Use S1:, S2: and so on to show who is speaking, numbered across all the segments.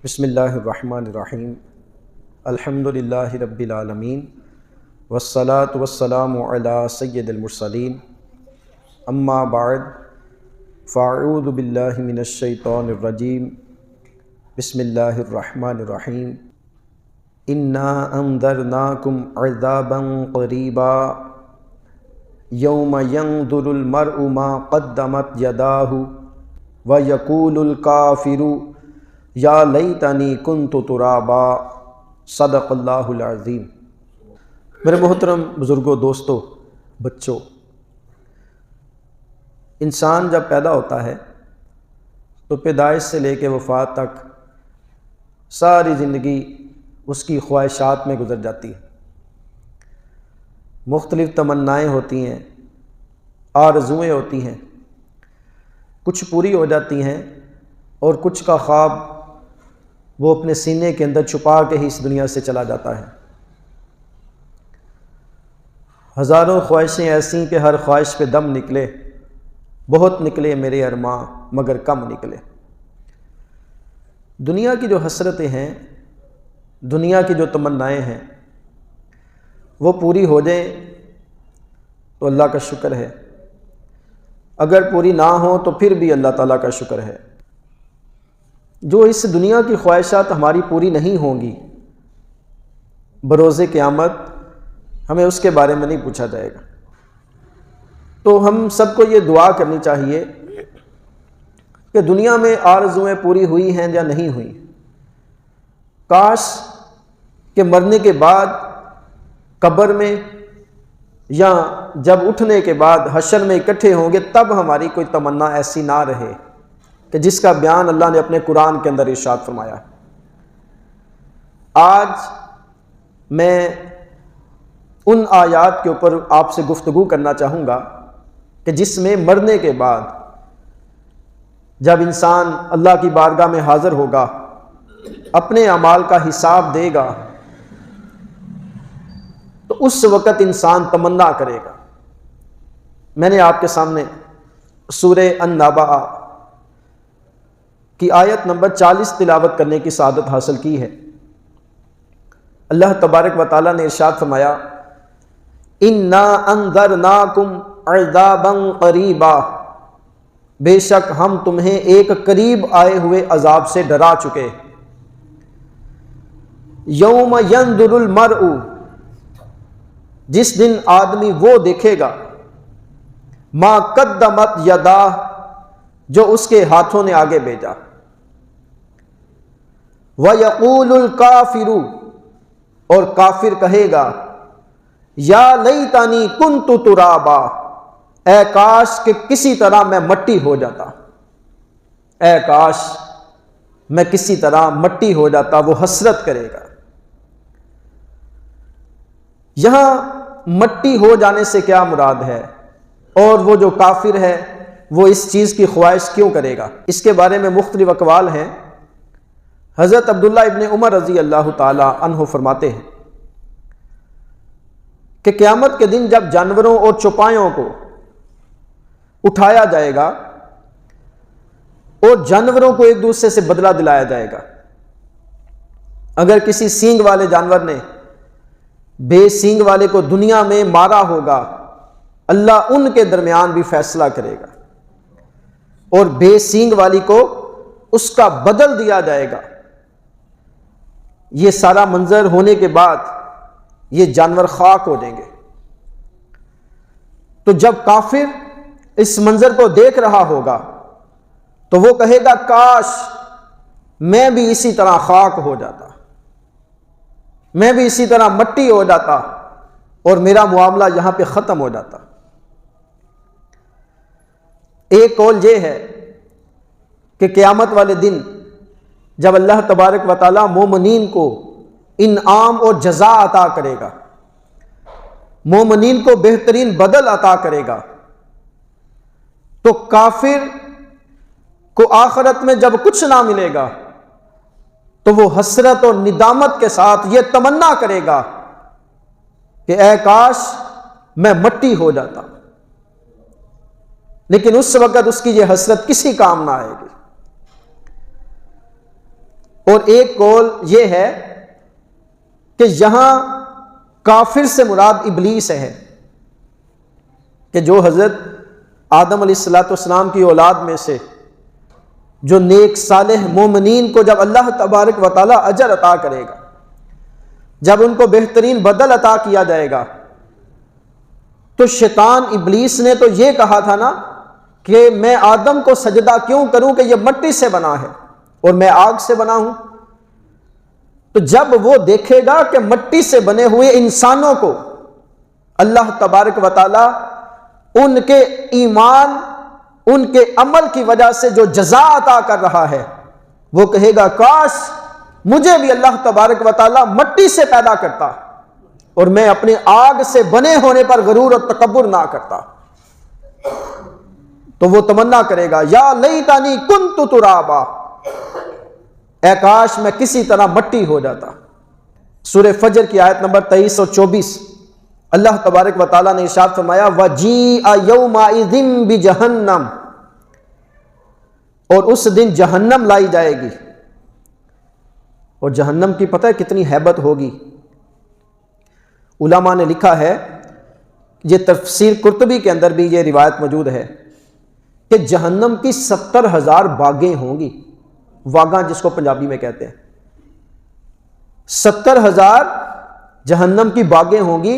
S1: بسم اللہ الرحمن الرحیم الحمدللہ رب العالمین والصلاة والسلام علی سید المرسلین اما بعد فاعوذ باللہ من الشیطان الرجیم بسم اللہ الرحمن الرحیم انا انذرناکم عذابا قریبا یوم ینظر المرء ما قدمت یداہ ویقول الکافر یا لیتنی کنت ترابا صدق اللہ العظیم۔ میرے محترم بزرگوں، دوستوں، بچوں، انسان جب پیدا ہوتا ہے تو پیدائش سے لے کے وفات تک ساری زندگی اس کی خواہشات میں گزر جاتی ہے۔ مختلف تمنائیں ہوتی ہیں، آرزوئیں ہوتی ہیں، کچھ پوری ہو جاتی ہیں اور کچھ کا خواب وہ اپنے سینے کے اندر چھپا کے ہی اس دنیا سے چلا جاتا ہے۔ ہزاروں خواہشیں ایسی کہ ہر خواہش پہ دم نکلے، بہت نکلے میرے ارماں مگر کم نکلے۔ دنیا کی جو حسرتیں ہیں، دنیا کی جو تمنائیں ہیں، وہ پوری ہو جائیں تو اللہ کا شکر ہے، اگر پوری نہ ہو تو پھر بھی اللہ تعالیٰ کا شکر ہے۔ جو اس دنیا کی خواہشات ہماری پوری نہیں ہوں گی، بروز قیامت ہمیں اس کے بارے میں نہیں پوچھا جائے گا۔ تو ہم سب کو یہ دعا کرنی چاہیے کہ دنیا میں آرزوئیں پوری ہوئی ہیں یا نہیں ہوئی، کاش کہ مرنے کے بعد قبر میں یا جب اٹھنے کے بعد حشر میں اکٹھے ہوں گے تب ہماری کوئی تمنا ایسی نہ رہے کہ جس کا بیان اللہ نے اپنے قرآن کے اندر ارشاد فرمایا۔ آج میں ان آیات کے اوپر آپ سے گفتگو کرنا چاہوں گا کہ جس میں مرنے کے بعد جب انسان اللہ کی بارگاہ میں حاضر ہوگا، اپنے اعمال کا حساب دے گا، تو اس وقت انسان تمنا کرے گا۔ میں نے آپ کے سامنے سورہ النبأ کی آیت نمبر 40 تلاوت کرنے کی سعادت حاصل کی ہے۔ اللہ تبارک و تعالیٰ نے ارشاد فرمایا، اِنَّا أَنذَرْنَاكُمْ عَذَابًا قَرِيبًا، بے شک ہم تمہیں ایک قریب آئے ہوئے عذاب سے ڈرا چکے۔ یوم ينظر المرء، جس دن آدمی وہ دیکھے گا، ما قدمت یداہ، جو اس کے ہاتھوں نے آگے بھیجا، وَيَقُولُ الْكَافِرُ، اور کافر کہے گا، یا لیتنی کنت ترابا، اے کاش کہ کسی طرح میں مٹی ہو جاتا، اے کاش میں کسی طرح مٹی ہو جاتا۔ وہ حسرت کرے گا۔ یہاں مٹی ہو جانے سے کیا مراد ہے، اور وہ جو کافر ہے وہ اس چیز کی خواہش کیوں کرے گا، اس کے بارے میں مختلف اقوال ہیں۔ حضرت عبداللہ ابن عمر رضی اللہ تعالی عنہ فرماتے ہیں کہ قیامت کے دن جب جانوروں اور چوپایوں کو اٹھایا جائے گا اور جانوروں کو ایک دوسرے سے بدلہ دلایا جائے گا، اگر کسی سینگ والے جانور نے بے سینگ والے کو دنیا میں مارا ہوگا، اللہ ان کے درمیان بھی فیصلہ کرے گا اور بے سینگ والی کو اس کا بدل دیا جائے گا۔ یہ سارا منظر ہونے کے بعد یہ جانور خاک ہو جائیں گے۔ تو جب کافر اس منظر کو دیکھ رہا ہوگا تو وہ کہے گا، کاش میں بھی اسی طرح خاک ہو جاتا، میں بھی اسی طرح مٹی ہو جاتا اور میرا معاملہ یہاں پہ ختم ہو جاتا۔ ایک قول یہ ہے کہ قیامت والے دن جب اللہ تبارک و تعالیٰ مومنین کو انعام اور جزا عطا کرے گا، مومنین کو بہترین بدل عطا کرے گا، تو کافر کو آخرت میں جب کچھ نہ ملے گا تو وہ حسرت اور ندامت کے ساتھ یہ تمنا کرے گا کہ اے کاش میں مٹی ہو جاتا، لیکن اس وقت اس کی یہ حسرت کسی کام نہ آئے گی۔ اور ایک قول یہ ہے کہ یہاں کافر سے مراد ابلیس ہے، کہ جو حضرت آدم علیہ السلام کی اولاد میں سے جو نیک صالح مومنین کو جب اللہ تبارک و تعالی اجر عطا کرے گا، جب ان کو بہترین بدل عطا کیا جائے گا، تو شیطان ابلیس نے تو یہ کہا تھا نا کہ میں آدم کو سجدہ کیوں کروں کہ یہ مٹی سے بنا ہے اور میں آگ سے بنا ہوں۔ تو جب وہ دیکھے گا کہ مٹی سے بنے ہوئے انسانوں کو اللہ تبارک و تعالی ان کے ایمان، ان کے عمل کی وجہ سے جو جزا عطا کر رہا ہے، وہ کہے گا کاش مجھے بھی اللہ تبارک و تعالی مٹی سے پیدا کرتا اور میں اپنے آگ سے بنے ہونے پر غرور اور تکبر نہ کرتا۔ تو وہ تمنا کرے گا یا لیتنی کنت ترابا، اے کاش میں کسی طرح مٹی ہو جاتا۔ سورہ فجر کی آیت نمبر 23 اور 24 اللہ تبارک و تعالیٰ نے ارشاد فرمایا وَجِیءَ یَوْمَئِذٍ بِجَہَنَّمَ، اور اس دن جہنم لائی جائے گی۔ اور جہنم کی پتہ ہے کتنی ہیبت ہوگی؟ علماء نے لکھا ہے، یہ تفسیر قرطبی کے اندر بھی یہ روایت موجود ہے کہ جہنم کی 70,000 باغیں ہوں گی، واگاں جس کو پنجابی میں کہتے ہیں۔ 70,000 جہنم کی باغیں ہوں گی،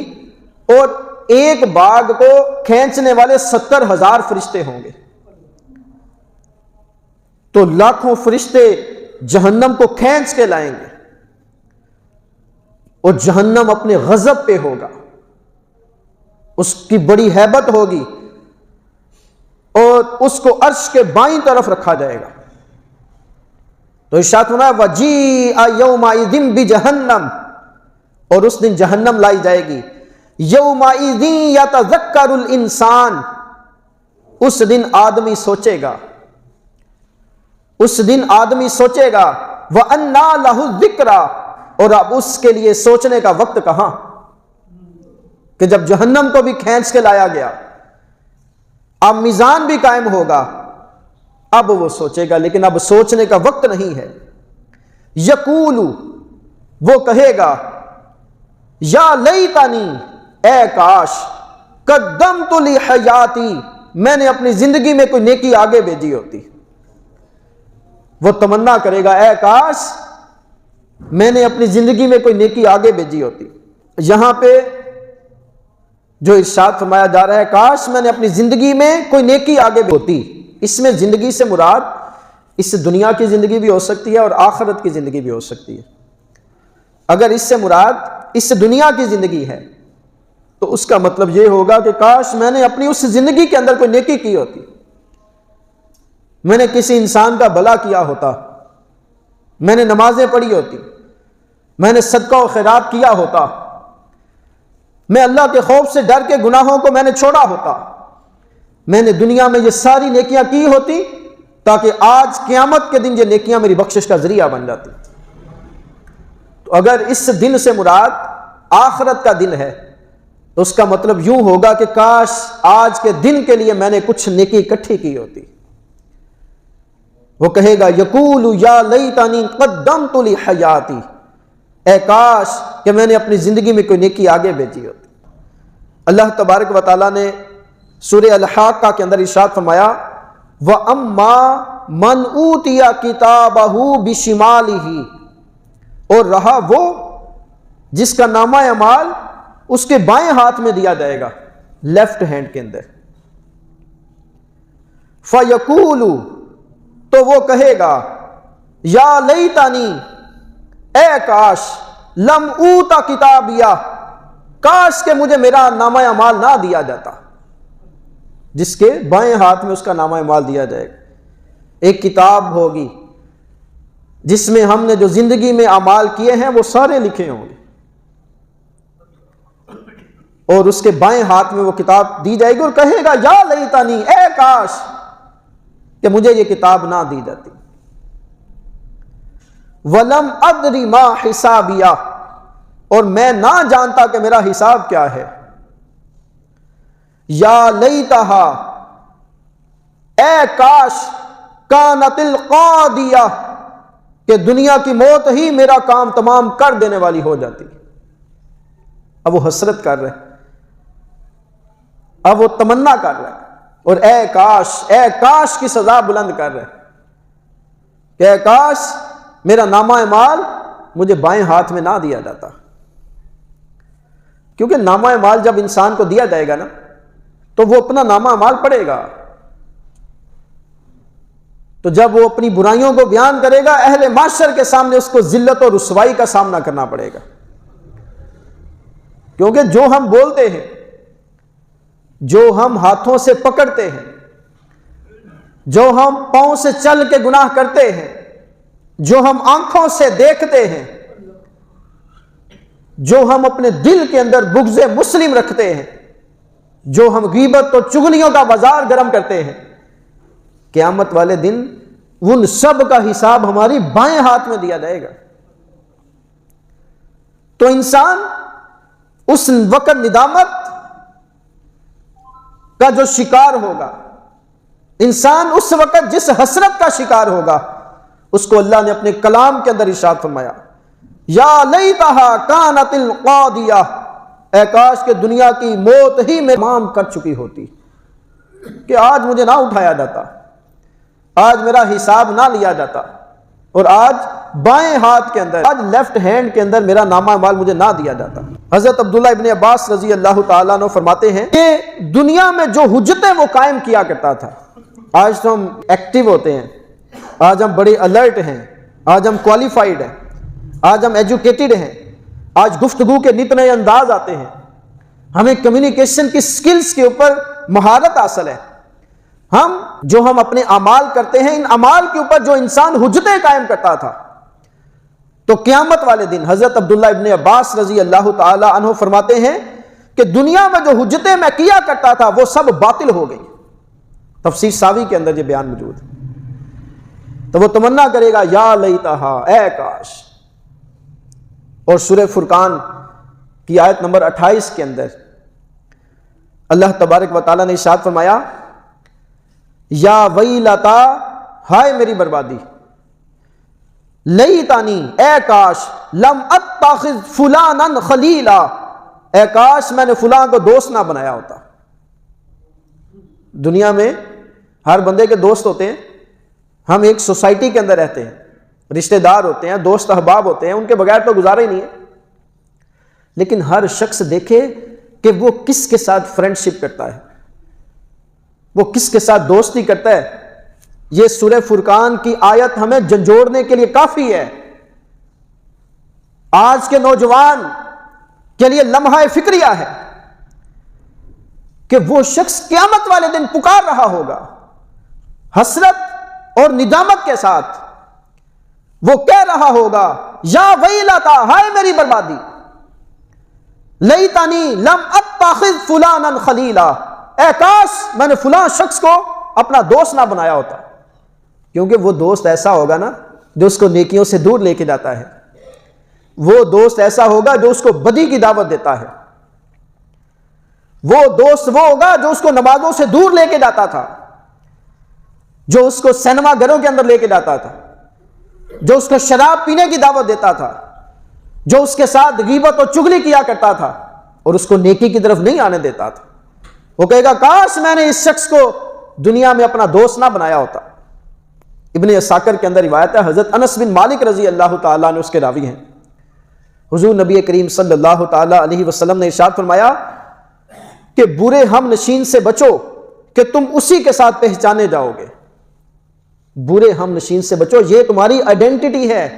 S1: اور ایک باغ کو کھینچنے والے 70,000 فرشتے ہوں گے۔ تو لاکھوں فرشتے جہنم کو کھینچ کے لائیں گے، اور جہنم اپنے غضب پہ ہوگا، اس کی بڑی ہیبت ہوگی، اور اس کو عرش کے بائیں طرف رکھا جائے گا۔ تو ارشاد فرمایا وَجِیءَ یَوْمَئِذٍ بِجَہَنَّمَ، اور اس دن جہنم لائی جائے گی۔ یَوْمَئِذٍ یَتَذَکَّرُ الْإِنسان، اس دن آدمی سوچے گا، اس دن آدمی سوچے گا وَأَنَّىٰ لَهُ الذِّکْرَىٰ، اور اب اس کے لیے سوچنے کا وقت کہاں؟ کہ جب جہنم کو بھی کھینچ کے لایا گیا، اب میزان بھی قائم ہوگا، اب وہ سوچے گا، لیکن اب سوچنے کا وقت نہیں ہے۔ یقول، وہ کہے گا یا لیتنی، اے کاش، قدمت لحیاتی، میں نے اپنی زندگی میں کوئی نیکی آگے بھیجی ہوتی۔ وہ تمنا کرے گا اے کاش میں نے اپنی زندگی میں کوئی نیکی آگے بھیجی ہوتی۔ یہاں پہ جو ارشاد فرمایا جا رہا ہے کاش میں نے اپنی زندگی میں کوئی نیکی آگے ہوتی، اس میں زندگی سے مراد اس دنیا کی زندگی بھی ہو سکتی ہے اور آخرت کی زندگی بھی ہو سکتی ہے۔ اگر اس سے مراد اس دنیا کی زندگی ہے تو اس کا مطلب یہ ہوگا کہ کاش میں نے اپنی اس زندگی کے اندر کوئی نیکی کی ہوتی، میں نے کسی انسان کا بھلا کیا ہوتا، میں نے نمازیں پڑھی ہوتی، میں نے صدقہ و خیرات کیا ہوتا، میں اللہ کے خوف سے ڈر کے گناہوں کو میں نے چھوڑا ہوتا، میں نے دنیا میں یہ ساری نیکیاں کی ہوتی تاکہ آج قیامت کے دن یہ نیکیاں میری بخشش کا ذریعہ بن جاتی۔ تو اگر اس دن سے مراد آخرت کا دن ہے تو اس کا مطلب یوں ہوگا کہ کاش آج کے دن کے لیے میں نے کچھ نیکی اکٹھی کی ہوتی۔ وہ کہے گا یقول یا لیتنی قدمت لحیاتی، اے کاش کہ میں نے اپنی زندگی میں کوئی نیکی آگے بھیجی ہوتی۔ اللہ تبارک و تعالیٰ نے سورہ الحاقہ کے اندر ارشاد فرمایا وَأَمَّا مَنْ أُوتِيَ كِتَابَهُ بِشِمَالِهِ، اور رہا وہ جس کا نامہ اعمال اس کے بائیں ہاتھ میں دیا جائے گا، لیفٹ ہینڈ کے اندر۔ فَيَقُولُ، تو وہ کہے گا یا لیتنی، اے کاش، لم اوتا کتابیہ، کاش کہ مجھے میرا نامہ اعمال نہ دیا جاتا۔ جس کے بائیں ہاتھ میں اس کا نامہ اعمال دیا جائے گا، ایک کتاب ہوگی جس میں ہم نے جو زندگی میں اعمال کیے ہیں وہ سارے لکھے ہوں گے، اور اس کے بائیں ہاتھ میں وہ کتاب دی جائے گی اور کہے گا یا لیتنی، اے کاش کہ مجھے یہ کتاب نہ دی جاتی۔ وَلَمْ أَدْرِ مَا حِسَابِيَهْ، اور میں نہ جانتا کہ میرا حساب کیا ہے۔ یا لیتہا، اے کاش، کانت القاضیہ، کہ دنیا کی موت ہی میرا کام تمام کر دینے والی ہو جاتی. اب وہ حسرت کر رہے, اب وہ تمنا کر رہے اور اے کاش کی سزا بلند کر رہے کہ اے کاش میرا نامہ اعمال مجھے بائیں ہاتھ میں نہ دیا جاتا. کیونکہ نامہ اعمال جب انسان کو دیا جائے گا نا تو وہ اپنا نامہ اعمال پڑھے گا, تو جب وہ اپنی برائیوں کو بیان کرے گا اہل معاشر کے سامنے اس کو ذلت اور رسوائی کا سامنا کرنا پڑے گا. کیونکہ جو ہم بولتے ہیں, جو ہم ہاتھوں سے پکڑتے ہیں, جو ہم پاؤں سے چل کے گناہ کرتے ہیں, جو ہم آنکھوں سے دیکھتے ہیں, جو ہم اپنے دل کے اندر بغض مسلم رکھتے ہیں, جو ہم غیبت اور چغلیوں کا بازار گرم کرتے ہیں, قیامت والے دن ان سب کا حساب ہماری بائیں ہاتھ میں دیا جائے گا. تو انسان اس وقت ندامت کا جو شکار ہوگا, انسان اس وقت جس حسرت کا شکار ہوگا, اس کو اللہ نے اپنے کلام کے اندر ارشاد فرمایا یا لیتہا کانت القاضیہ, اے کاش کہ دنیا کی موت ہی میں تمام کر چکی ہوتی, کہ آج مجھے نہ اٹھایا جاتا, آج میرا حساب نہ لیا جاتا, اور آج بائیں ہاتھ کے اندر, آج لیفٹ ہینڈ کے اندر میرا نامہ اعمال مجھے نہ دیا جاتا. حضرت عبداللہ ابن عباس رضی اللہ تعالیٰ عنہ فرماتے ہیں کہ دنیا میں جو حجتیں وہ قائم کیا کرتا تھا, آج تو ہم ایکٹیو ہوتے ہیں, آج ہم بڑے الرٹ ہیں, آج ہم کوالیفائیڈ ہیں, آج ہم ایجوکیٹڈ ہیں, آج گفتگو کے نت نئے انداز آتے ہیں, ہمیں کمیونیکیشن کی سکلز کے اوپر مہارت حاصل ہے. ہم اپنے اعمال کرتے ہیں, ان اعمال کے اوپر جو انسان حجتیں قائم کرتا تھا, تو قیامت والے دن حضرت عبداللہ ابن عباس رضی اللہ تعالی عنہ فرماتے ہیں کہ دنیا میں جو حجتیں میں کیا کرتا تھا وہ سب باطل ہو گئی. تفسیر ساوی کے اندر یہ بیان موجود ہے. تو وہ تمنا کرے گا یا لیتہا, اے کاش. اور سورہ فرقان کی آیت نمبر 28 کے اندر اللہ تبارک و تعالیٰ نے ارشاد فرمایا یا ویلتا, ہائے میری بربادی, لیتانی, اے کاش, لم اتخذ فلانا خلیلا, اے کاش میں نے فلاں کو دوست نہ بنایا ہوتا. دنیا میں ہر بندے کے دوست ہوتے ہیں, ہم ایک سوسائٹی کے اندر رہتے ہیں, رشتہ دار ہوتے ہیں, دوست احباب ہوتے ہیں, ان کے بغیر تو گزارا ہی نہیں ہے. لیکن ہر شخص دیکھے کہ وہ کس کے ساتھ فرینڈ شپ کرتا ہے, وہ کس کے ساتھ دوستی کرتا ہے. یہ سورہ فرقان کی آیت ہمیں جھنجھوڑنے کے لیے کافی ہے. آج کے نوجوان کے لیے لمحہ فکریہ ہے کہ وہ شخص قیامت والے دن پکار رہا ہوگا حسرت اور ندامت کے ساتھ, وہ کہہ رہا ہوگا یا ویلتا, ہائے میری بربادی, لیتانی لم اتخذ فلانا خلیلا, اے کاش میں نے فلاں شخص کو اپنا دوست نہ بنایا ہوتا. کیونکہ وہ دوست ایسا ہوگا نا جو اس کو نیکیوں سے دور لے کے جاتا ہے, وہ دوست ایسا ہوگا جو اس کو بدی کی دعوت دیتا ہے, وہ دوست وہ ہوگا جو اس کو نمازوں سے دور لے کے جاتا تھا, جو اس کو سینما گھروں کے اندر لے کے جاتا تھا, جو اس کو شراب پینے کی دعوت دیتا تھا, جو اس کے ساتھ غیبت اور چغلی کیا کرتا تھا اور اس کو نیکی کی طرف نہیں آنے دیتا تھا. وہ کہے گا کاش میں نے اس شخص کو دنیا میں اپنا دوست نہ بنایا ہوتا. ابن اساکر کے اندر روایت ہے, حضرت انس بن مالک رضی اللہ تعالیٰ نے اس کے راوی ہیں, حضور نبی کریم صلی اللہ تعالیٰ علیہ وسلم نے ارشاد فرمایا کہ برے ہم نشین سے بچو کہ تم اسی کے ساتھ پہچانے جاؤ گے. برے ہم نشین سے بچو, یہ تمہاری آئیڈینٹی ہے,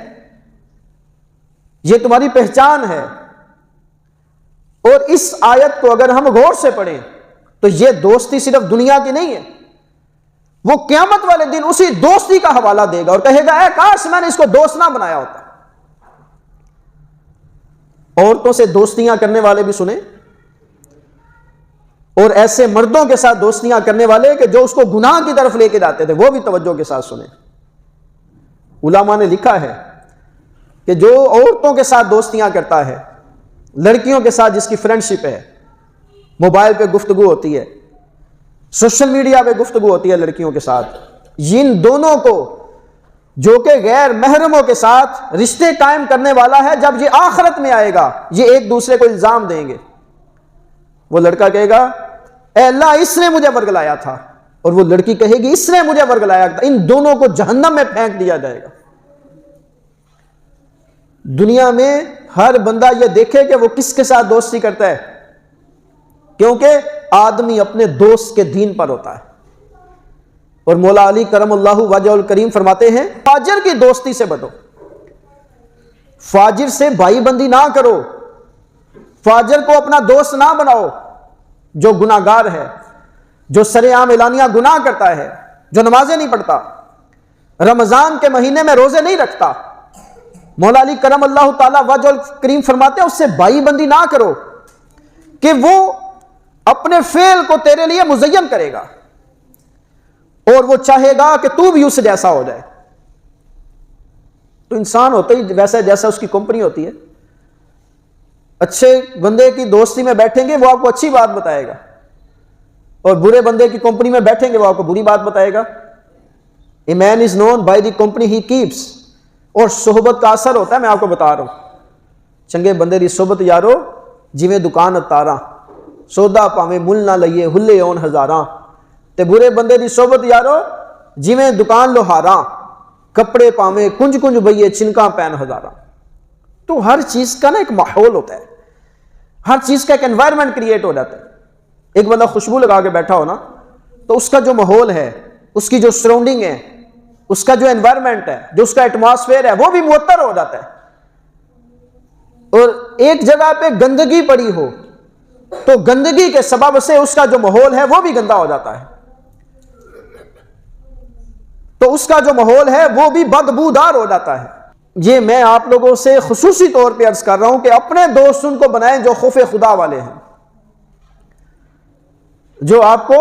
S1: یہ تمہاری پہچان ہے. اور اس آیت کو اگر ہم غور سے پڑھیں تو یہ دوستی صرف دنیا کی نہیں ہے, وہ قیامت والے دن اسی دوستی کا حوالہ دے گا اور کہے گا اے کاش میں نے اس کو دوست نہ بنایا ہوتا. عورتوں سے دوستیاں کرنے والے بھی سنیں, اور ایسے مردوں کے ساتھ دوستیاں کرنے والے کہ جو اس کو گناہ کی طرف لے کے جاتے تھے, وہ بھی توجہ کے ساتھ سنیں. علماء نے لکھا ہے کہ جو عورتوں کے ساتھ دوستیاں کرتا ہے, لڑکیوں کے ساتھ جس کی فرینڈ شپ ہے, موبائل پہ گفتگو ہوتی ہے, سوشل میڈیا پہ گفتگو ہوتی ہے لڑکیوں کے ساتھ, ان دونوں کو جو کہ غیر محرموں کے ساتھ رشتے قائم کرنے والا ہے، جب یہ آخرت میں آئے گا یہ ایک دوسرے کو الزام دیں گے. وہ لڑکا کہے گا اے اللہ اس نے مجھے ورگلایا تھا، اور وہ لڑکی کہے گی اس نے مجھے ورگلایا تھا. ان دونوں کو جہنم میں پھینک دیا جائے گا. دنیا میں ہر بندہ یہ دیکھے کہ وہ کس کے ساتھ دوستی کرتا ہے، کیونکہ آدمی اپنے دوست کے دین پر ہوتا ہے. اور مولا علی کرم اللہ وجہ الکریم فرماتے ہیں فاجر کی دوستی سے بچو، فاجر سے بھائی بندی نہ کرو، فاجر کو اپنا دوست نہ بناؤ. جو گناہ گار ہے، جو سرے عام اعلانیہ گناہ کرتا ہے، جو نمازیں نہیں پڑھتا، رمضان کے مہینے میں روزے نہیں رکھتا، مولا علی کرم اللہ تعالی وجہ الکریم فرماتے ہیں اس سے بھائی بندی نہ کرو کہ وہ اپنے فعل کو تیرے لیے مزین کرے گا اور وہ چاہے گا کہ تو بھی اس جیسا ہو جائے. تو انسان ہوتا ہی ویسا جیسا اس کی کمپنی ہوتی ہے. اچھے بندے کی دوستی میں بیٹھیں گے وہ آپ کو اچھی بات بتائے گا، اور برے بندے کی کمپنی میں بیٹھیں گے وہ آپ کو بری بات بتائے گا. A man is known by the company he keeps. اور صحبت کا اثر ہوتا ہے، میں آپ کو بتا رہا ہوں. چنگے بندے دی صحبت یارو جویں دکان اتاراں، سودا پاویں مل نہ لئیے ہلے اون ہزاراں. تے برے بندے دی صحبت یارو جویں دکان لوہاراں، کپڑے پاویں کنج کنج بئیے چنکاں پین ہزاراں. تو ہر چیز کا نا ایک ماحول ہوتا ہے، ہر چیز کا ایک انوائرمنٹ کریٹ ہو جاتا ہے. ایک بندہ خوشبو لگا کے بیٹھا ہو نا، تو اس کا جو ماحول ہے، اس کی جو سراؤنڈنگ ہے، اس کا جو انوائرمنٹ ہے، جو اس کا ایٹماسفیئر ہے، وہ بھی معطر ہو جاتا ہے. اور ایک جگہ پہ گندگی پڑی ہو تو گندگی کے سبب سے اس کا جو ماحول ہے وہ بھی گندا ہو جاتا ہے. تو اس کا جو ماحول ہے وہ بھی بدبودار ہو جاتا ہے. یہ میں آپ لوگوں سے خصوصی طور پہ عرض کر رہا ہوں کہ اپنے دوست ان کو بنائیں جو خوف خدا والے ہیں، جو آپ کو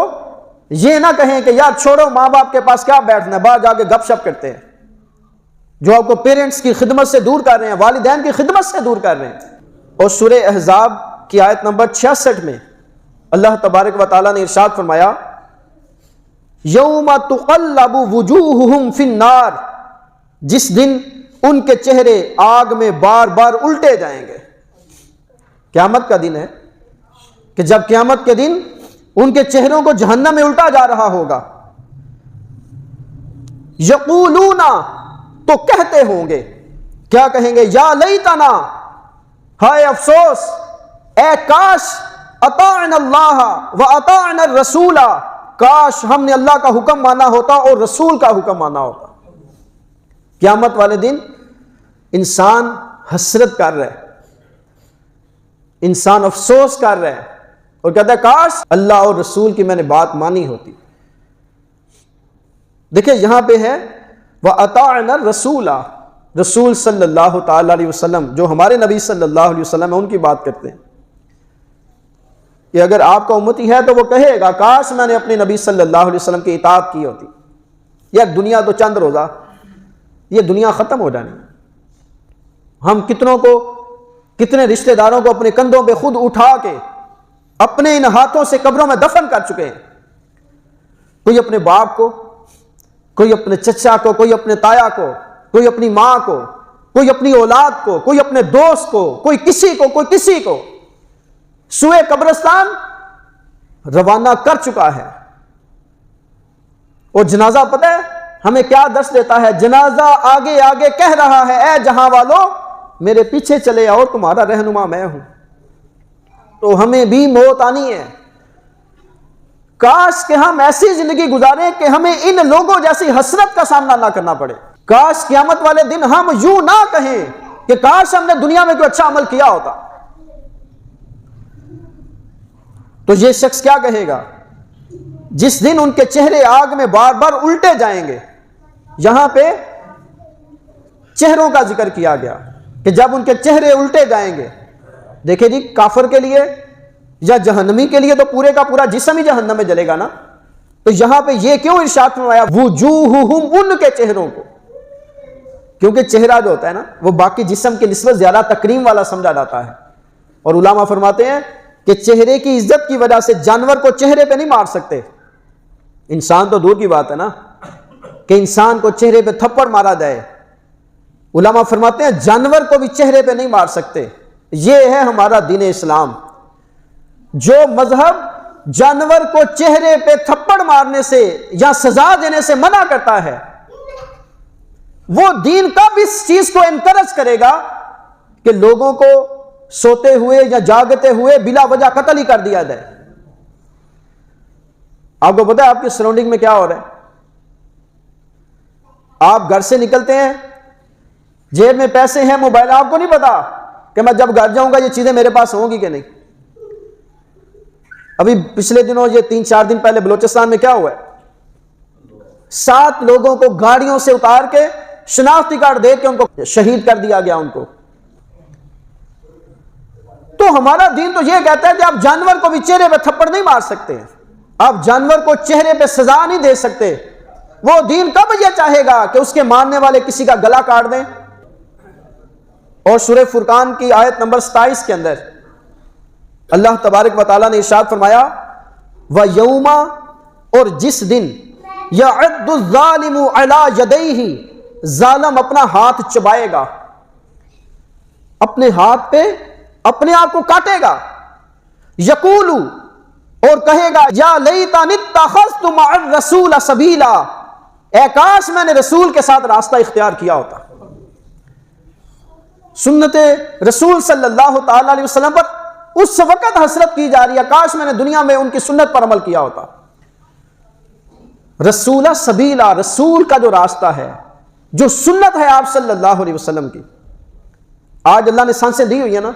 S1: یہ نہ کہیں کہ یار چھوڑو ماں باپ کے پاس کیا بیٹھنا ہے، باہر جا کے گپ شپ کرتے ہیں، جو آپ کو پیرنٹس کی خدمت سے دور کر رہے ہیں، والدین کی خدمت سے دور کر رہے ہیں. اور سورہ احزاب کی آیت نمبر 66 میں اللہ تبارک و تعالیٰ نے ارشاد فرمایا یوم تقلب وجوہہم فی النار، جس دن ان کے چہرے آگ میں بار بار الٹے جائیں گے. قیامت کا دن ہے کہ جب قیامت کے دن ان کے چہروں کو جہنم میں الٹا جا رہا ہوگا. یقولون، تو کہتے ہوں گے، کیا کہیں گے؟ یا لیتنا، ہائے افسوس، اے کاش، اطاعنا اللہ و اطاعنا الرسول، کاش ہم نے اللہ کا حکم مانا ہوتا اور رسول کا حکم مانا ہوتا. قیامت والے دن انسان حسرت کر رہا ہے، انسان افسوس کر رہا ہے اور کہتا ہے کاش اللہ اور رسول کی میں نے بات مانی ہوتی. دیکھیں یہاں پہ ہے وَأَطَعْنَا الرَّسُولَ، رسول صلی اللہ تعالی علیہ وسلم، جو ہمارے نبی صلی اللہ علیہ وسلم ہیں، ان کی بات کرتے ہیں کہ اگر آپ کا امتی ہے تو وہ کہے گا کاش میں نے اپنے نبی صلی اللہ علیہ وسلم کی اطاعت کی ہوتی. یار دنیا تو چند روزہ، یہ دنیا ختم ہو جانی. ہم کتنے رشتہ داروں کو اپنے کندھوں پہ خود اٹھا کے اپنے ان ہاتھوں سے قبروں میں دفن کر چکے ہیں. کوئی اپنے باپ کو، کوئی اپنے چچا کو، کوئی اپنے تایا کو، کوئی اپنی ماں کو، کوئی اپنی اولاد کو، کوئی اپنے دوست کو، کوئی کسی کو، کوئی کسی کو سوئے قبرستان روانہ کر چکا ہے. اور جنازہ پتہ ہے ہمیں کیا درس دیتا ہے؟ جنازہ آگے آگے کہہ رہا ہے اے جہاں والوں میرے پیچھے چلے آؤ، تمہارا رہنما میں ہوں. تو ہمیں بھی موت آنی ہے. کاش کہ ہم ایسی زندگی گزاریں کہ ہمیں ان لوگوں جیسی حسرت کا سامنا نہ کرنا پڑے. کاش قیامت والے دن ہم یوں نہ کہیں کہ کاش ہم نے دنیا میں کوئی اچھا عمل کیا ہوتا. تو یہ شخص کیا کہے گا جس دن ان کے چہرے آگ میں بار بار الٹے جائیں گے؟ یہاں پہ چہروں کا ذکر کیا گیا کہ جب ان کے چہرے الٹے جائیں گے. دیکھیں جی کافر کے لیے یا جہنمی کے لیے تو پورے کا پورا جسم ہی جہنم میں جلے گا نا. تو یہاں پہ یہ کیوں ارشاد فرمایا وجوہہم، ان کے چہروں کو؟ کیونکہ چہرہ جو ہوتا ہے نا وہ باقی جسم کی نسبت زیادہ تکریم والا سمجھا جاتا ہے. اور علماء فرماتے ہیں کہ چہرے کی عزت کی وجہ سے جانور کو چہرے پہ نہیں مار سکتے، انسان تو دور کی بات ہے نا. کہ انسان کو چہرے پہ تھپڑ مارا جائے، علماء فرماتے ہیں جانور کو بھی چہرے پہ نہیں مار سکتے۔ یہ ہے ہمارا دین اسلام، جو مذہب جانور کو چہرے پہ تھپڑ مارنے سے یا سزا دینے سے منع کرتا ہے، وہ دین کب اس چیز کو انکرج کرے گا کہ لوگوں کو سوتے ہوئے یا جاگتے ہوئے بلا وجہ قتل ہی کر دیا جائے؟ آپ کو پتا ہے آپ کی سراؤنڈنگ میں کیا ہو رہا ہے؟ آپ گھر سے نکلتے ہیں، جیب میں پیسے ہیں، موبائل، آپ کو نہیں پتا کہ میں جب گھر جاؤں گا یہ چیزیں میرے پاس ہوں گی کہ نہیں۔ ابھی پچھلے دنوں یہ 3-4 دن پہلے بلوچستان میں کیا ہوا ہے، 7 لوگوں کو گاڑیوں سے اتار کے شناختی کارڈ دے کے ان کو شہید کر دیا گیا ان کو۔ تو ہمارا دین تو یہ کہتا ہے کہ آپ جانور کو بھی چہرے پہ تھپڑ نہیں مار سکتے، آپ جانور کو چہرے پہ سزا نہیں دے سکتے۔ وہ دین کب یہ چاہے گا کہ اس کے ماننے والے کسی کا گلا کاٹ دیں؟ اور سورہ فرقان کی آیت نمبر 27 کے اندر اللہ تبارک و تعالیٰ نے ارشاد فرمایا وَيَوْمَ، اور جس دن يَعِضُّ الظَّالِمُ عَلَى يَدَيْهِ، ظالم اپنا ہاتھ چبائے گا، اپنے ہاتھ پہ اپنے آپ کو کاٹے گا، یقول، اور کہے گا یا لیتنی اتخذت مع الرسول سبیلا، اے کاش میں نے رسول کے ساتھ راستہ اختیار کیا ہوتا۔ سنت رسول صلی اللہ تعالی علیہ وسلم پر اس وقت حسرت کی جا رہی ہے، کاش میں نے دنیا میں ان کی سنت پر عمل کیا ہوتا۔ رسول سبیلا، رسول کا جو راستہ ہے، جو سنت ہے آپ صلی اللہ علیہ وسلم کی۔ آج اللہ نے سانسیں دی ہوئی ہے نا،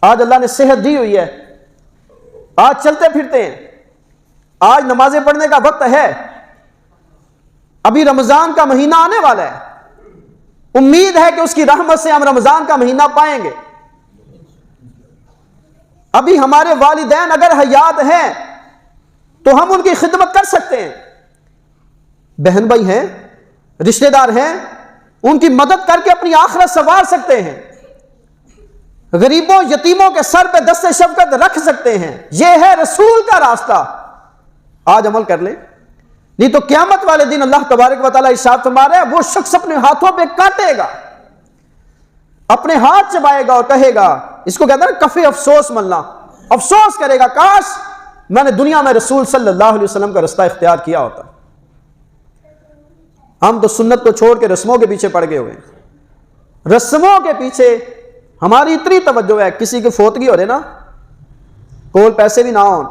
S1: آج اللہ نے صحت دی ہوئی ہے، آج چلتے پھرتے ہیں، آج نمازیں پڑھنے کا وقت ہے، ابھی رمضان کا مہینہ آنے والا ہے، امید ہے کہ اس کی رحمت سے ہم رمضان کا مہینہ پائیں گے۔ ابھی ہمارے والدین اگر حیات ہیں تو ہم ان کی خدمت کر سکتے ہیں، بہن بھائی ہیں، رشتہ دار ہیں، ان کی مدد کر کے اپنی آخرت سنوار سکتے ہیں، غریبوں یتیموں کے سر پہ دست شفقت رکھ سکتے ہیں۔ یہ ہے رسول کا راستہ، آج عمل کر لیں، نہیں تو قیامت والے دن اللہ تبارک و تعالیٰ ارشاد فرما رہا ہے وہ شخص اپنے ہاتھوں پہ کاٹے گا، اپنے ہاتھ چبائے گا اور کہے گا، اس کو کہتا ہے کفِ افسوس ملنا، افسوس کرے گا کاش میں نے دنیا میں رسول صلی اللہ علیہ وسلم کا راستہ اختیار کیا ہوتا۔ ہم تو سنت کو چھوڑ کے رسموں کے پیچھے پڑ گئے ہوئے ہیں، رسموں کے پیچھے ہماری اتنی توجہ ہے، کسی کی فوتگی ہو رہے نا، کول پیسے بھی نہ ہوں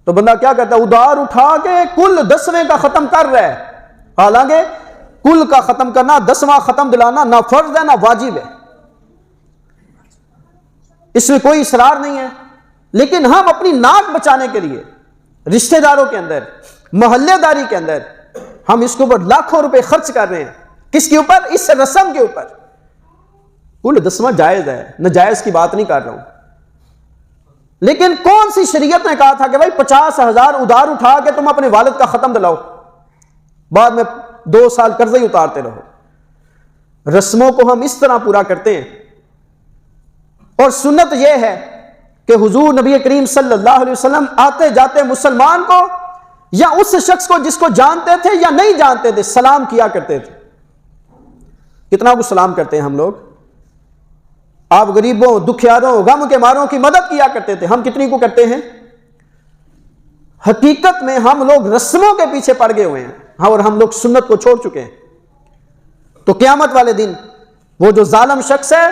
S1: تو بندہ کیا کرتا ہے، ادھار اٹھا کے کل 10ویں کا ختم کر رہا ہے، حالانکہ کل کا ختم کرنا، 10واں ختم دلانا نہ فرض ہے نہ واجب ہے، اس میں کوئی اصرار نہیں ہے، لیکن ہم اپنی ناک بچانے کے لیے رشتہ داروں کے اندر، محلے داری کے اندر ہم اس کے اوپر لاکھوں روپے خرچ کر رہے ہیں۔ کس کے اوپر؟ اس رسم کے اوپر۔ کل 10واں جائز ہے، ناجائز کی بات نہیں کر رہا ہوں، لیکن کون سی شریعت نے کہا تھا کہ بھائی 50,000 ادھار اٹھا کے تم اپنے والد کا ختم دلاؤ، بعد میں 2 سال قرضہ ہی اتارتے رہو؟ رسموں کو ہم اس طرح پورا کرتے ہیں، اور سنت یہ ہے کہ حضور نبی کریم صلی اللہ علیہ وسلم آتے جاتے مسلمان کو یا اس شخص کو جس کو جانتے تھے یا نہیں جانتے تھے سلام کیا کرتے تھے۔ کتنا کو سلام کرتے ہیں ہم لوگ؟ آپ غریبوں، دکھیاروں، غم کے ماروں کی مدد کیا کرتے تھے، ہم کتنی کو کرتے ہیں؟ حقیقت میں ہم لوگ رسموں کے پیچھے پڑ گئے ہوئے ہیں اور ہم لوگ سنت کو چھوڑ چکے ہیں۔ تو قیامت والے دن وہ جو ظالم شخص ہے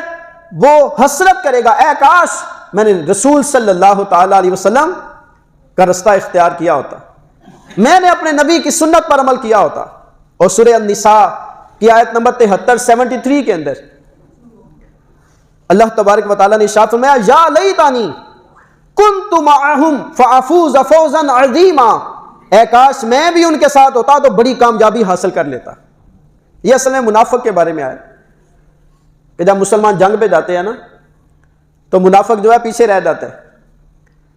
S1: وہ حسرت کرے گا، اے کاش میں نے رسول صلی اللہ تعالی علیہ وسلم کا راستہ اختیار کیا ہوتا، میں نے اپنے نبی کی سنت پر عمل کیا ہوتا۔ اور سورہ النساء کی آیت نمبر 73 کے اندر اللہ تبارک و تعالیٰ نے ارشاد فرمایا یا لیتنی کنت معہم فافوز فوزا عظیما، اے کاش میں بھی ان کے ساتھ ہوتا تو بڑی کامیابی حاصل کر لیتا۔ یہ اصل میں منافق کے بارے میں آیا کہ جب مسلمان جنگ پہ جاتے ہیں نا تو منافق جو ہے پیچھے رہ جاتا ہے،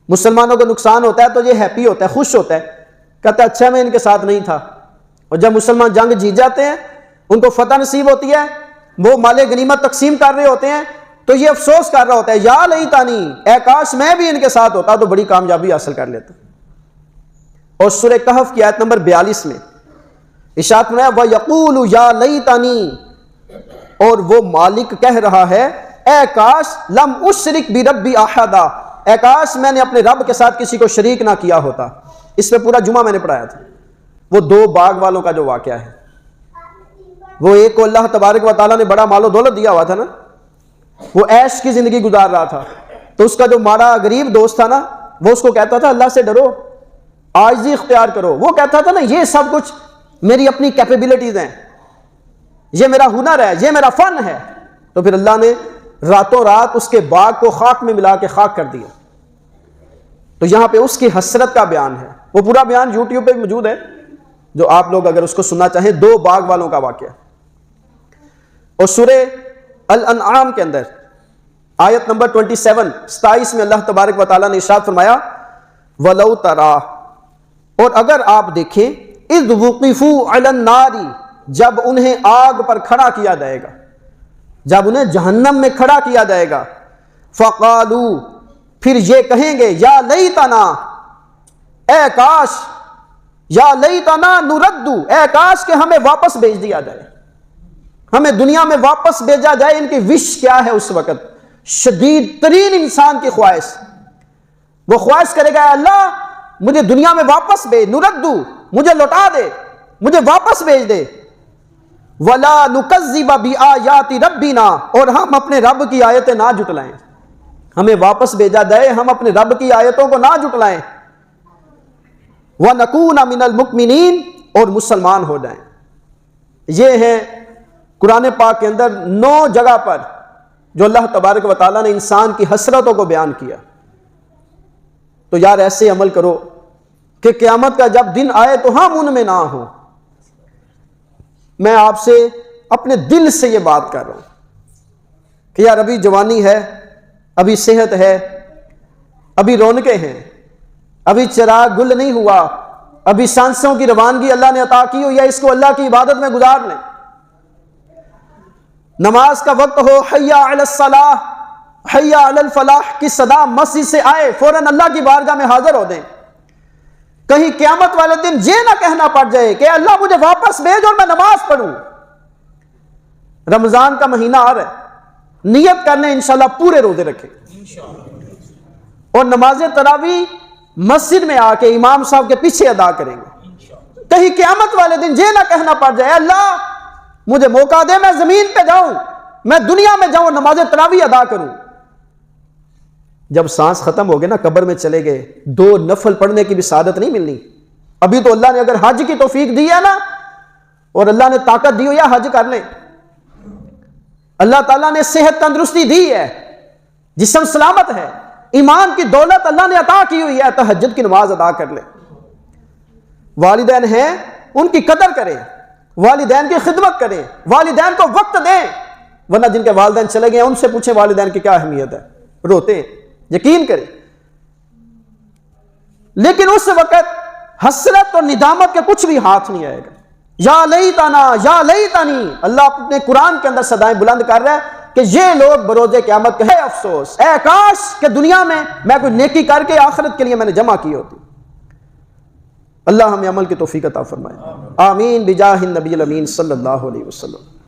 S1: مسلمانوں کو نقصان ہوتا ہے تو یہ ہیپی ہوتا ہے، خوش ہوتا ہے، کہتا ہے اچھا میں ان کے ساتھ نہیں تھا۔ اور جب مسلمان جنگ جیت جاتے ہیں، ان کو فتح نصیب ہوتی ہے، وہ مال غنیمت تقسیم کر رہے ہوتے ہیں تو یہ افسوس کر رہا ہوتا ہے یا لیتنی، اے کاش میں بھی ان کے ساتھ ہوتا تو بڑی کامیابی حاصل کر لیتا۔ اور سورہ کہف کی آیت نمبر 42 میں ارشاد فرمایا وَيَقُولُ يَا لَيْتَنِي، اور وہ مالک کہہ رہا ہے اے کاش لم اشرک بربی احدا، اے کاش میں نے اپنے رب کے ساتھ کسی کو شریک نہ کیا ہوتا۔ اس پہ پورا جمعہ میں نے پڑھایا تھا، وہ 2 باغ والوں کا جو واقعہ ہے۔ وہ ایک کو اللہ تبارک و تعالیٰ نے بڑا مال و دولت دیا ہوا تھا نا، وہ عیش کی زندگی گزار رہا تھا، تو اس کا جو مارا غریب دوست تھا نا، وہ اس کو کہتا تھا اللہ سے ڈرو، عاجزی اختیار کرو۔ وہ کہتا تھا نا یہ سب کچھ میری اپنی کیپیبلٹیز ہیں، یہ میرا ہنر ہے، یہ میرا فن ہے۔ تو پھر اللہ نے راتوں رات اس کے باغ کو خاک میں ملا کے خاک کر دیا۔ تو یہاں پہ اس کی حسرت کا بیان ہے، وہ پورا بیان یوٹیوب پہ موجود ہے، جو آپ لوگ اگر اس کو سننا چاہیں، 2 باغ والوں کا واقعہ۔ اور سورہ الانعام کے اندر آیت نمبر 27 میں اللہ تبارک و تعالیٰ نے ارشاد فرمایا وَلَوْ تَرَا، اور اگر آپ دیکھیں اِذْ وُقِفُوا عَلَى النَّارِ، جب انہیں آگ پر کھڑا کیا جائے گا، جب انہیں جہنم میں کھڑا کیا جائے گا، فَقَالُوا، پھر یہ کہیں گے یا لیتنا، اے کاش، یا لیتنا نُرَدُّ، اے کاش کہ ہمیں واپس بھیج دیا جائے، ہمیں دنیا میں واپس بھیجا جائے۔ ان کی وش کیا ہے اس وقت؟ شدید ترین انسان کی خواہش، وہ خواہش کرے گا اللہ مجھے دنیا میں واپس بھیج، نُرَدُّ، مجھے لوٹا دے، مجھے واپس بھیج دے، وَلَا نُكَذِّبَ بِآيَاتِ رَبِّنَا، اور ہم اپنے رب کی آیتیں نہ جھٹلائیں، ہمیں واپس بھیجا جائے ہم اپنے رب کی آیتوں کو نہ جھٹلائیں، وَنَكُونَ مِنَ الْمُؤْمِنِينَ، اور مسلمان ہو جائیں۔ یہ ہے قرآن پاک کے اندر 9 جگہ پر جو اللہ تبارک و تعالیٰ نے انسان کی حسرتوں کو بیان کیا۔ تو یار ایسے عمل کرو کہ قیامت کا جب دن آئے تو ہم ان میں نہ ہوں۔ میں آپ سے اپنے دل سے یہ بات کر رہا ہوں کہ یار ابھی جوانی ہے، ابھی صحت ہے، ابھی رونقیں ہیں، ابھی چراغ گل نہیں ہوا، ابھی سانسوں کی روانگی اللہ نے عطا کی ہوئی ہے، اس کو اللہ کی عبادت میں گزار لیں۔ نماز کا وقت ہو، حی علی الصلاح، حی علی الفلاح کی صدا مسجد سے آئے، فوراً اللہ کی بارگاہ میں حاضر ہو دیں۔ کہیں قیامت والے دن یہ نہ کہنا پڑ جائے کہ اللہ مجھے واپس بھیج اور میں نماز پڑھوں۔ رمضان کا مہینہ آ رہا ہے، نیت کر لیں انشاءاللہ پورے روزے رکھیں، اور نماز تراویح مسجد میں آ کے امام صاحب کے پیچھے ادا کریں گے۔ کہیں قیامت والے دن یہ نہ کہنا پڑ جائے اللہ مجھے موقع دے میں زمین پہ جاؤں، میں دنیا میں جاؤں، نماز تراویح ادا کروں۔ جب سانس ختم ہو گئے نا، قبر میں چلے گئے، 2 نفل پڑھنے کی بھی سعادت نہیں ملنی۔ ابھی تو اللہ نے اگر حج کی توفیق دی ہے نا، اور اللہ نے طاقت دی ہو، یا حج کر لیں، اللہ تعالیٰ نے صحت تندرستی دی ہے، جسم سلامت ہے، ایمان کی دولت اللہ نے عطا کی ہوئی ہے، تہجد کی نماز ادا کر لیں۔ والدین ہیں ان کی قدر کریں، والدین کی خدمت کریں، والدین کو وقت دیں، ورنہ جن کے والدین چلے گئے ان سے پوچھیں والدین کی کیا اہمیت ہے، روتے ہیں، یقین کریں۔ لیکن اس وقت حسرت اور ندامت کے کچھ بھی ہاتھ نہیں آئے گا۔ یا لیتنا، یا لیتنی، اللہ اپنے قرآن کے اندر صدائیں بلند کر رہا ہے کہ یہ لوگ بروز قیامت ہے افسوس، اے کاش کہ دنیا میں کوئی نیکی کر کے آخرت کے لیے میں نے جمع کی ہوتی۔ اللہ ہمیں عمل کی توفیق عطا فرمائے، آمین بجاہ النبی الامین صلی اللہ علیہ وسلم۔